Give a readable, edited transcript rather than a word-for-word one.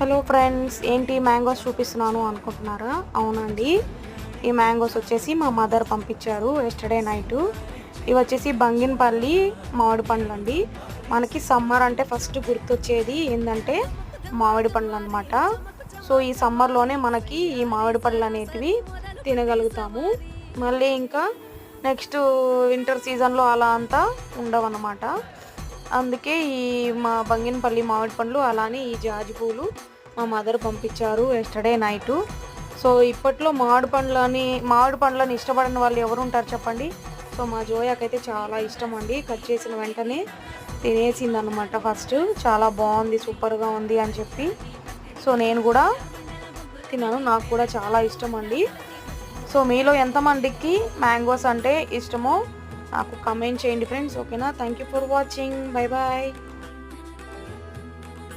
Hello friends, ఏంటి mangoes చూపిస్తున్నాను అనుకుంటున్నారా? అవునండి, ఈ మ్యాంగోస్ వచ్చేసి మా మదర్ పంపించారు ఎస్టర్డే నైటు. ఇవి వచ్చేసి బంగినపల్లి మామిడి పండ్లు అండి. మనకి సమ్మర్ అంటే ఫస్ట్ గుర్తొచ్చేది ఏంటంటే మామిడి పండ్లు అనమాట. సో ఈ సమ్మర్లోనే మనకి ఈ మామిడి పండ్లు అనేటివి తినగలుగుతాము. మళ్ళీ ఇంకా నెక్స్ట్ వింటర్ సీజన్లో అలా అంతా ఉండవన్నమాట. అందుకే ఈ మా బంగినపల్లి మామిడి పండ్లు, అలానే ఈ జాజి పూలు మా మదర్ పంపించారు ఎస్టర్డే నైటు. సో ఇప్పట్లో మామిడి పండ్లని ఇష్టపడిన వాళ్ళు ఎవరు ఉంటారు చెప్పండి? సో మా జోయాకైతే చాలా ఇష్టం అండి. కట్ చేసిన వెంటనే తినేసింది అనమాట. ఫస్ట్ చాలా బాగుంది, సూపర్గా ఉంది అని చెప్పి. సో నేను కూడా తిన్నాను, నాకు కూడా చాలా ఇష్టం అండి. సో మీలో ఎంతమందికి మ్యాంగోస్ అంటే ఇష్టమో నాకు కమెంట్ చేయండి ఫ్రెండ్స్. ఓకేనా? Thank you for watching. Bye bye.